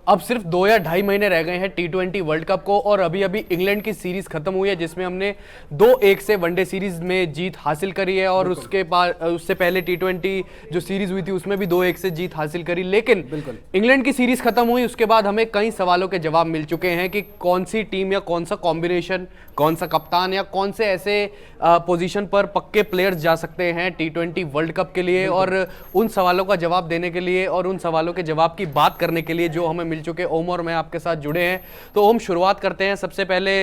अब सिर्फ 2 या ढाई महीने रह गए हैं T20 वर्ल्ड कप को और अभी अभी इंग्लैंड की सीरीज खत्म हुई है जिसमें हमने 2-1 से वनडे सीरीज में जीत हासिल करी है और उससे पहले T20 जो सीरीज हुई थी उसमें भी 2-1 से जीत हासिल करी। लेकिन इंग्लैंड की सीरीज खत्म हुई उसके बाद हमें कई सवालों के जवाब मिल चुके हैं कि कौन सी टीम या कौन सा कॉम्बिनेशन, कौन सा कप्तान या कौन से ऐसे पोजीशन पर पक्के प्लेयर्स जा सकते हैं T20 वर्ल्ड कप के लिए। और उन सवालों का जवाब देने के लिए और उन सवालों के जवाब की बात करने के लिए जो हमें मिल चुके ओम और मैं आपके साथ जुड़े हैं। तो ओम, शुरुआत करते हैं सबसे पहले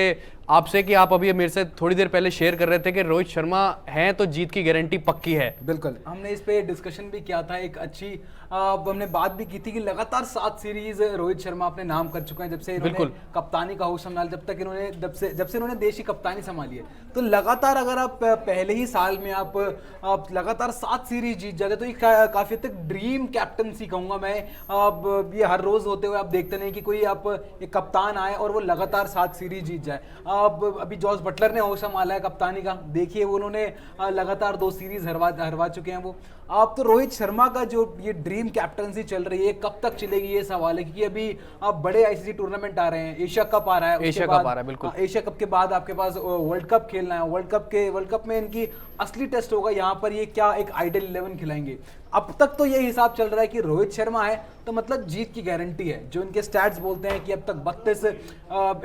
आपसे कि आप अभी मेरे से थोड़ी देर पहले शेयर कर रहे थे कि रोहित शर्मा हैं तो जीत की गारंटी पक्की है। बिल्कुल, हमने इस पे डिस्कशन भी किया था, एक अच्छी हमने बात भी की थी कि लगातार 7 सीरीज रोहित शर्मा अपने नाम कर चुके हैं जब से इन्होंने कप्तानी का होश संभाला, जब से इन्होंने देश की कप्तानी संभाली है। तो लगातार अगर आप पहले ही साल में आप लगातार 7 सीरीज जीत जाते तो ये काफी हद तक ड्रीम कैप्टनसी कहूंगा मैं। अब ये हर रोज होते हुए आप देखते नहीं कि कोई आप एक कप्तान आए और वो लगातार 7 सीरीज जीत जाए। अब अभी जॉस बटलर ने होश संभाला है कप्तानी का, देखिए उन्होंने लगातार 2 सीरीज हरवा चुके हैं वो। अब तो रोहित शर्मा का जो ये ड्रीम कैप्टनसी चल रही है कब तक चलेगी ये सवाल है, क्योंकि अभी अब बड़े आईसीसी टूर्नामेंट आ रहे हैं, एशिया कप आ रहा है, बिल्कुल एशिया कप के बाद आपके पास वर्ल्ड कप खेलना है। वर्ल्ड कप में इनकी असली टेस्ट होगा, यहाँ पर ये क्या एक आइडल 11 खिलाएंगे। अब तक तो ये हिसाब चल रहा है कि रोहित शर्मा है तो मतलब जीत की गारंटी है। जो इनके स्टैट्स बोलते हैं कि अब तक 32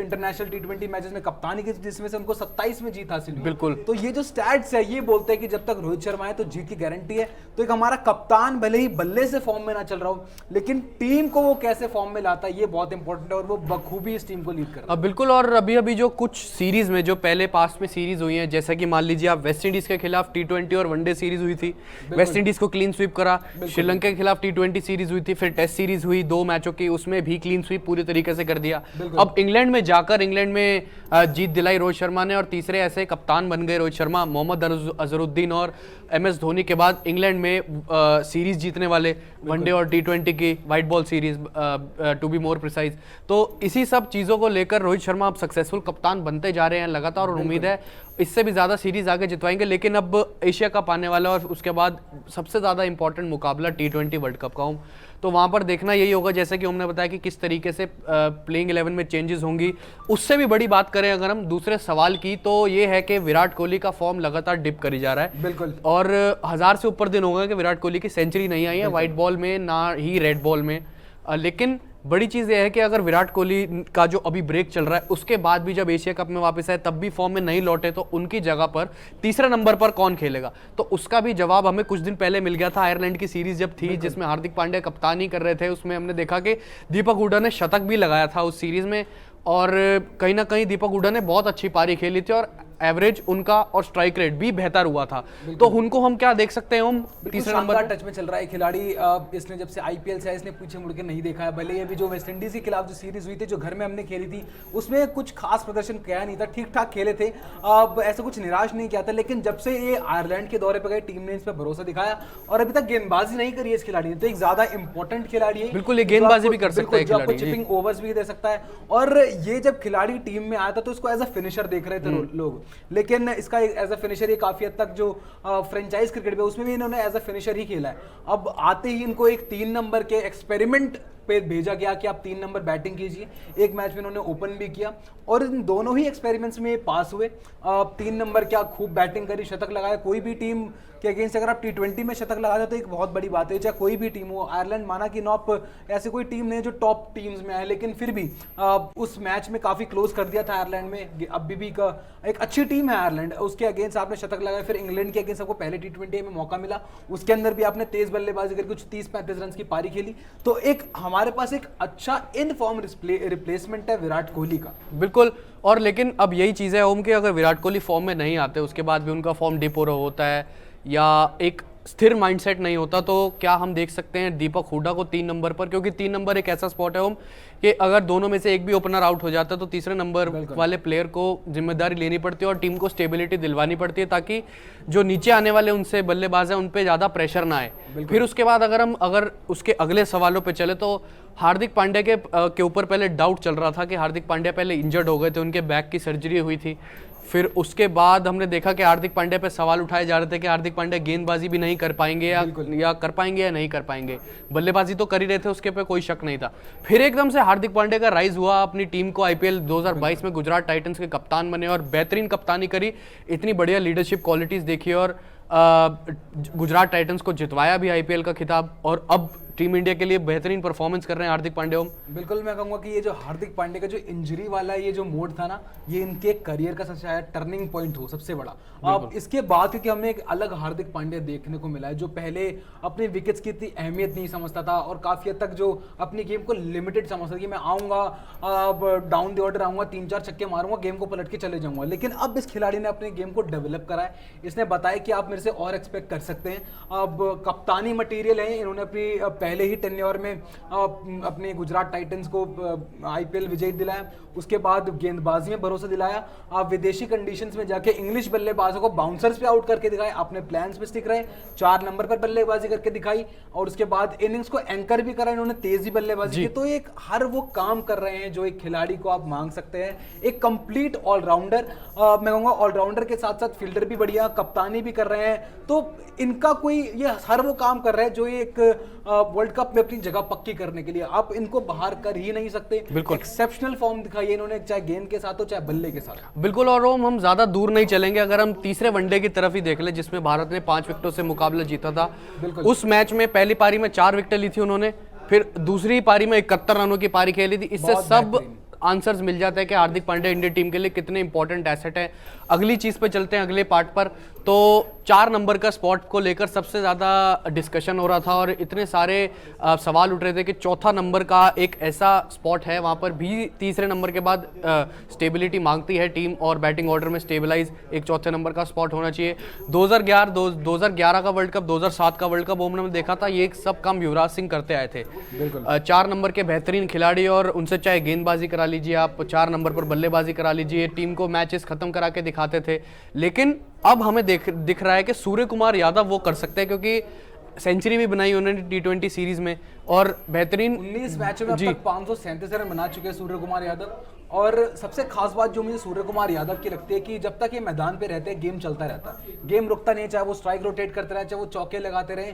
इंटरनेशनल T20 मैचेस में कप्तानी की, जिसमें से उनको 27 में जीत हासिल हुई। बिल्कुल, तो ये जो स्टैट्स है ये बोलते हैं कि जब तक रोहित शर्मा है तो जीत की गारंटी है। तो एक हमारा कप्तान भले ही बल्ले से फॉर्म में ना चल रहा हो, लेकिन टीम को वो कैसे फॉर्म में लाता है ये बहुत इंपॉर्टेंट है और वो बखूबी इस टीम को लीड कर रहा है। बिल्कुल, और अभी अभी जो कुछ सीरीज में जो पहले पास्ट में सीरीज हुई है, जैसा कि मान लीजिए आप वेस्ट इंडीज के खिलाफ T20 और वनडे सीरीज हुई थी, वेस्ट इंडीज को क्लीन स्वीप करा, श्रीलंका के खिलाफ T20 सीरीज हुई थी, फिर टेस्ट सीरीज हुई 2 मैचों की, उसमें भी क्लीन स्वीप पूरी तरीके से कर दिया। अब इंग्लैंड में जाकर इंग्लैंड में जीत दिलाई रोहित शर्मा ने और तीसरे ऐसे कप्तान बन गए रोहित शर्मा, मोहम्मद अजहरुद्दीन और MS धोनी के बाद इंग्लैंड में सीरीज जीतने वाले वनडे और T20 की white ball series to be more precise. तो इसी सब चीज़ों को लेकर रोहित शर्मा अब सक्सेसफुल कप्तान बनते जा रहे हैं लगातार और उम्मीद है इससे भी ज़्यादा सीरीज आगे जितवाएंगे। लेकिन अब एशिया कप आने वाला और उसके बाद सबसे ज़्यादा इंपॉर्टेंट मुकाबला T20 वर्ल्ड कप का हो, तो वहाँ पर देखना यही होगा जैसे कि हमने बताया कि किस तरीके से प्लेइंग 11 में चेंजेस होंगी। उससे भी बड़ी बात करें अगर हम दूसरे सवाल की तो ये है कि विराट कोहली का फॉर्म लगातार डिप करी जा रहा है। बिल्कुल, और 1000 से ऊपर दिन हो गए कि विराट कोहली की सेंचुरी नहीं आई है व्हाइट बॉल में ना ही रेड बॉल में। लेकिन बड़ी चीज़ यह है कि अगर विराट कोहली का जो अभी ब्रेक चल रहा है उसके बाद भी जब एशिया कप में वापस आए तब भी फॉर्म में नहीं लौटे तो उनकी जगह पर तीसरे नंबर पर कौन खेलेगा, तो उसका भी जवाब हमें कुछ दिन पहले मिल गया था। आयरलैंड की सीरीज जब थी जिसमें हार्दिक पांड्या कप्तानी कर रहे थे, उसमें हमने देखा कि दीपक हुडा ने शतक भी लगाया था उस सीरीज में और कहीं ना कहीं दीपक हुडा ने बहुत अच्छी पारी खेली थी और एवरेज उनका और स्ट्राइक रेट भी बेहतर हुआ था। तो उनको हम क्या देख सकते हैं? हम तीसरे नंबर टच में चल रहा है खिलाड़ी। इसने जब से IPL से आया इसने पीछे मुड़ के नहीं देखा है। भले अभी जो वेस्ट इंडीज के खिलाफ जो सीरीज हुई थी जो घर में हमने खेली थी उसमें कुछ खास प्रदर्शन किया नहीं था, ठीक ठाक खेले थे, अब ऐसा कुछ निराश नहीं किया था। लेकिन जब से ये आयरलैंड के दौरे पर गए टीम ने इस पर भरोसा दिखाया और अभी तक गेंदबाजी नहीं करी है इस खिलाड़ी ने, तो एक ज्यादा इंपॉर्टेंट खिलाड़ी है। बिल्कुल, ये गेंदबाजी भी कर सकता है, आपको चिपिंग ओवर्स भी दे सकता है। और ये जब खिलाड़ी टीम में आया था तो इसको एज अ फिनिशर देख रहे थे लोग, लेकिन इसका एज अ फिनिशर ये काफी हद तक जो फ्रेंचाइज क्रिकेट पे उसमें भी इन्होंने एज अ फिनिशर ही खेला है। अब आते ही इनको एक 3 नंबर के एक्सपेरिमेंट पे भेजा गया कि आप 3 नंबर बैटिंग कीजिए। एक मैच में इन्होंने ओपन भी किया और इन दोनों ही एक्सपेरिमेंट्स में पास हुए। 3 नंबर क्या खूब बैटिंग करी, शतक लगाया। कोई भी टीम के अगेंस्ट अगर आप T20 में शतक लगा दे तो एक बहुत बड़ी बात है, चाहे कोई भी टीम हो। आयरलैंड माना कि नॉप ऐसे कोई टीम नहीं है जो टॉप टीम्स में है, लेकिन फिर भी उस मैच में काफी क्लोज कर दिया था आयरलैंड में। अभी भी एक अच्छी टीम है आयरलैंड, उसके अगेंस्ट आपने शतक लगाया। फिर इंग्लैंड के अगेंस्ट आपको पहले T20 में मौका मिला, उसके अंदर भी आपने तेज बल्लेबाजी करके कुछ 30-35 रन की पारी खेली। तो एक हमारे पास एक अच्छा इन फॉर्म रिप्लेसमेंट है विराट कोहली का। बिल्कुल, और लेकिन अब यही चीज़ है ओम कि अगर विराट कोहली फॉर्म में नहीं आते उसके बाद भी उनका फॉर्म डिप हो रहा होता है या एक स्थिर माइंडसेट नहीं होता, तो क्या हम देख सकते हैं दीपक हुडा को 3 नंबर पर? क्योंकि 3 नंबर एक ऐसा स्पॉट है ओम कि अगर दोनों में से एक भी ओपनर आउट हो जाता है तो तीसरे नंबर वाले प्लेयर को जिम्मेदारी लेनी पड़ती है और टीम को स्टेबिलिटी दिलवानी पड़ती है ताकि जो नीचे आने वाले उनसे बल्लेबाज हैं उन पे ज़्यादा प्रेशर ना आए। फिर उसके बाद अगर उसके अगले सवालों पे चले तो हार्दिक पांड्या के ऊपर पहले डाउट चल रहा था कि हार्दिक पांड्या पहले इंजर्ड हो गए थे, उनके बैक की सर्जरी हुई थी, फिर उसके बाद हमने देखा कि हार्दिक पांड्या पे सवाल उठाए जा रहे थे कि हार्दिक पांड्या गेंदबाजी भी नहीं कर पाएंगे या कर पाएंगे या नहीं कर पाएंगे। बल्लेबाजी तो कर ही रहे थे, उसके पे कोई शक नहीं था। फिर एकदम से हार्दिक पांड्या का राइज हुआ, अपनी टीम को आईपीएल 2022 में गुजरात टाइटंस के कप्तान बने और बेहतरीन कप्तानी करी, इतनी बढ़िया लीडरशिप क्वालिटीज देखी और गुजरात टाइटंस को जितवाया भी आईपीएल का खिताब। और अब टीम इंडिया के लिए बेहतरीन परफॉर्मेंस कर रहे हैं हार्दिक पांड्या। बिल्कुल, मैं कहूंगा कि ये जो हार्दिक पांड्या का जो इंजरी वाला ये जो मोड था ना, ये इनके करियर का सबसे टर्निंग पॉइंट हो, सबसे बड़ा। अब इसके बाद क्योंकि हमें एक अलग हार्दिक पांड्या देखने को मिला है, जो पहले अपने विकेट्स की इतनी अहमियत नहीं समझता था और काफी हद तक जो अपनी गेम को लिमिटेड समझता था कि मैं आऊंगा, डाउन द ऑर्डर आऊंगा, 3-4 छक्के मारूंगा, गेम को पलट के चले जाऊंगा। लेकिन अब इस खिलाड़ी ने अपने गेम को डेवलप करा है, इसने बताया कि आप मेरे से और एक्सपेक्ट कर सकते हैं। अब कप्तानी मटेरियल है, इन्होंने अपनी पहले ही टेन्योर में अपने गुजरात टाइटंस को आईपीएल विजय दिलाया, उसके बाद गेंदबाजी में भरोसा दिलाया, आप विदेशी कंडीशंस में जाके इंग्लिश बल्लेबाजों को बाउंसर्स पे आउट करके दिखाए, अपने प्लान्स पे स्टिक रहे, 4 नंबर पर बल्लेबाजी करके दिखाई और उसके बाद इनिंग्स को एंकर भी करा इन्होंने, तेजी बल्लेबाजी की। तो एक हर वो काम कर रहे हैं जो एक खिलाड़ी को आप मांग सकते हैं, एक कंप्लीट ऑलराउंडर। मैं कहूंगा ऑलराउंडर के साथ साथ फील्डर भी बढ़िया, कप्तानी भी कर रहे हैं, तो इनका कोई ये हर वो काम कर रहे हैं जो एक वर्ल्ड कप में अपनी जगह पक्की करने के लिए आप इनको बाहर कर ही नहीं सकते। बिल्कुल एक्सेप्शनल फॉर्म दिखाई है इन्होंने, चाहे गेंद के साथ हो चाहे बल्ले के साथ। बिल्कुल, और हम ज्यादा दूर नहीं चलेंगे, अगर हम तीसरे वनडे की तरफ ही देख ले जिसमें भारत ने 5 विकेटों से मुकाबला जीता था, उस मैच में पहली पारी में 4 विकेटें ली थी उन्होंने, फिर दूसरी पारी में 71 रनों की पारी खेली थी। इससे सब आंसर्स मिल जाता है कि हार्दिक पांड्या इंडिया टीम के लिए कितने इंपॉर्टेंट एसेट है। अगली चीज पे चलते हैं, अगले पार्ट पर। तो 4 नंबर का स्पॉट को लेकर सबसे ज्यादा डिस्कशन हो रहा था और इतने सारे सवाल उठ रहे थे कि चौथा नंबर का एक ऐसा स्पॉट है, वहां पर भी तीसरे नंबर के बाद स्टेबिलिटी मांगती है टीम और बैटिंग ऑर्डर में स्टेबलाइज एक चौथे नंबर का स्पॉट होना चाहिए। 2011 का वर्ल्ड कप, 2007 का वर्ल्ड कप हमने देखा था, ये सब काम युवराज सिंह करते आए थे। 4 नंबर के बेहतरीन खिलाड़ी और उनसे चाहे गेंदबाजी करा लीजिए आप, 4 नंबर पर बल्लेबाजी करा लीजिए, टीम को मैचेस खत्म करा के दिखाते थे। लेकिन अब हमें दिख रहा है कि सूर्य कुमार यादव वो कर सकते हैं, क्योंकि सेंचुरी भी बनाई उन्होंने T20 सीरीज में और बेहतरीन 19 मैचों में अब तक 537 रन बना चुके हैं सूर्य कुमार यादव। और सबसे खास बात जो मुझे सूर्य कुमार यादव की लगती है कि जब तक ये मैदान पे रहते हैं गेम चलता रहता है, गेम रुकता नहीं, चाहे वो स्ट्राइक रोटेट करते रहे, चाहे वो चौके लगाते रहे,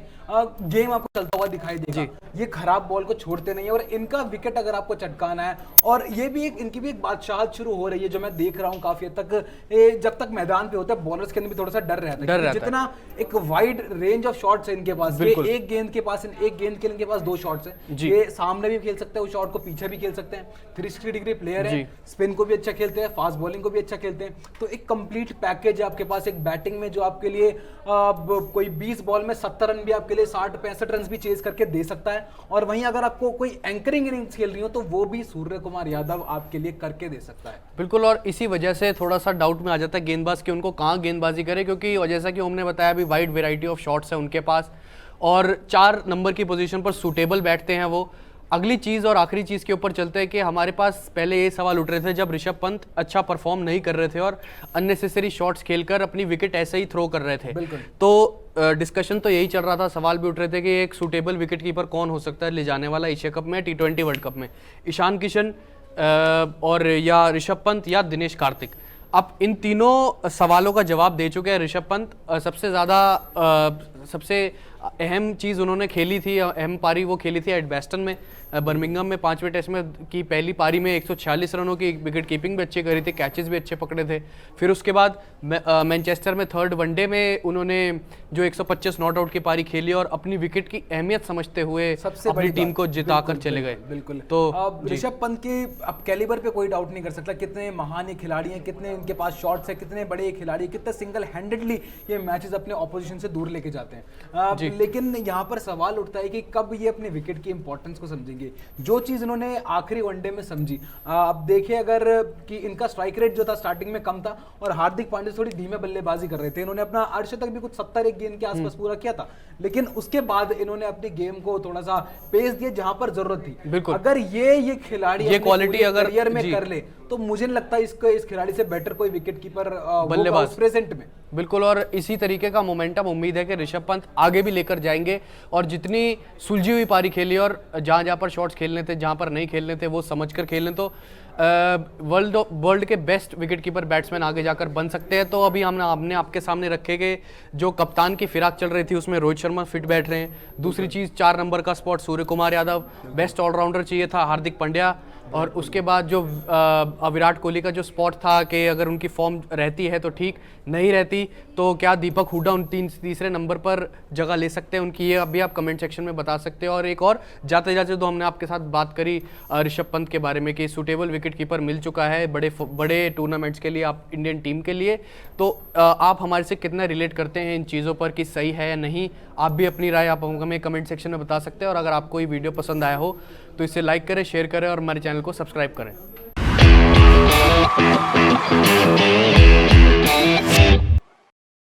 गेम आपको चलता हुआ दिखाई देगा। ये खराब बॉल को छोड़ते नहीं है और इनका विकेट अगर आपको चटकाना है, और ये भी इनकी भी एक बादशाहत शुरू हो रही है जो मैं देख रहा हूँ काफी हद तक। जब तक मैदान पे होता है बॉलर्स के अंदर भी थोड़ा सा डर रहता है, जितना एक वाइड रेंज ऑफ शॉट्स है इनके पास, एक गेंद के लिए इनके पास 2 शॉट्स है, ये सामने भी खेल सकते हैं उस शॉट को, पीछे भी खेल सकते हैं, 360 डिग्री प्लेयर है, स्पिन को भी अच्छा खेलते हैं, फास्ट बॉलिंग को भी अच्छा खेलते हैं। तो एक कंप्लीट पैकेज है आपके पास एक बैटिंग में जो आपके लिए कोई 20 बॉल में 70 रन भी आपके लिए 60-65 रन भी चेज करके दे सकता है। और वहीं अगर आपको कोई एंकरिंग इनिंग्स खेल रही हो तो वो भी सूर्य कुमार यादव आपके लिए करके दे सकता है। बिल्कुल, और इसी वजह से थोड़ा सा डाउट में आ जाता है गेंदबाज कि उनको कहाँ गेंदबाजी करे, क्योंकि जैसा कि हमने बताया अभी वाइड वेराइटी ऑफ शॉट्स है उनके पास और 4 नंबर की पोजीशन पर सूटेबल बैठते हैं वो। अगली चीज़ और आखिरी चीज़ के ऊपर चलते हैं कि हमारे पास पहले ये सवाल उठ रहे थे जब ऋषभ पंत अच्छा परफॉर्म नहीं कर रहे थे और अननेसेसरी शॉट्स खेलकर अपनी विकेट ऐसे ही थ्रो कर रहे थे, तो डिस्कशन तो यही चल रहा था, सवाल भी उठ रहे थे कि एक सूटेबल विकेट कीपर कौन हो सकता है ले जाने वाला एशिया कप में, T20 वर्ल्ड कप में, ईशान किशन और या ऋषभ पंत या दिनेश कार्तिक। अब इन तीनों सवालों का जवाब दे चुके हैं ऋषभ पंत। सबसे अहम चीज़ उन्होंने खेली थी, अहम पारी वो खेली थी एडबेस्टन में, बर्मिंघम में 5वें टेस्ट में की पहली पारी में 146 रनों की विकेट कीपिंग भी अच्छी करी थी, कैचेस भी अच्छे पकड़े थे। फिर उसके बाद मैनचेस्टर में 3rd वनडे में उन्होंने जो 125 नॉट आउट की पारी खेली और अपनी विकेट की अहमियत समझते हुए अपनी टीम को जिताकर चले गए। बिल्कुल, तो ऋषभ पंत के अब कैलिबर पे कोई डाउट नहीं कर सकता, कितने महान खिलाड़ी हैं, कितने इनके पास शॉट्स हैं, कितने बड़े खिलाड़ी, कितने सिंगल हैंडेडली ये मैचेस अपने ऑपोजिशन से दूर लेके जाते हैं। लेकिन यहाँ पर सवाल उठता है कि कब ये अपने विकेट की इंपॉर्टेंस को समझेंगे, जो चीज इन्होंने आखिरी वनडे में समझी। अब देखिए अगर कि इनका स्ट्राइक रेट जो था स्टार्टिंग में कम था और हार्दिक पांड्या थोड़ी धीमे बल्लेबाजी कर रहे थे, इन्होंने अपना अर्धशतक भी कुछ 70 गेंद के आसपास पूरा किया था, लेकिन उसके बाद इन्होंने अपनी गेम को थोड़ा सा पेस दिया जहां पर जरूरत थी। अगर ये खिलाड़ी ये क्वालिटी अगर करियर में कर ले तो मुझे नहीं लगता इस खिलाड़ी से बेटर कोई विकेट कीपर बल्लेबाज प्रेजेंट में। बिल्कुल, और इसी तरीके का मोमेंटम उम्मीद है कि ऋषभ पंत आगे भी लेकर जाएंगे और जितनी सुलझी हुई पारी खेली और जहाँ जहाँ पर शॉट्स खेलने थे, जहाँ पर नहीं खेलने थे, वो समझ कर खेलने, तो वर्ल्ड के बेस्ट विकेट कीपर बैट्समैन आगे जाकर बन सकते हैं। तो अभी हमने आपके सामने रखे गए जो कप्तान की फिराक चल रही थी उसमें रोहित शर्मा फिट बैठ रहे हैं। दूसरी चीज़ 4 नंबर का spot Surya Kumar Yadav, best allrounder चाहिए था हार्दिक पांड्या, और उसके बाद जो विराट कोहली का जो स्पॉट था कि अगर उनकी फॉर्म रहती है तो ठीक, नहीं रहती तो क्या दीपक हुड्डा उन तीसरे नंबर पर जगह ले सकते हैं उनकी, ये अभी आप कमेंट सेक्शन में बता सकते हैं। और एक और जाते जाते तो हमने आपके साथ बात करी ऋषभ पंत के बारे में कि सूटेबल विकेट कीपर मिल चुका है बड़े टूर्नामेंट्स के लिए, आप इंडियन टीम के लिए। तो आप हमारे से कितना रिलेट करते हैं इन चीज़ों पर कि सही है या नहीं, आप भी अपनी राय आप हमें कमेंट सेक्शन में बता सकते हैं। और अगर आपको ये वीडियो पसंद आया हो तो इसे लाइक करें, शेयर करें और हमारे चैनल को सब्सक्राइब करें।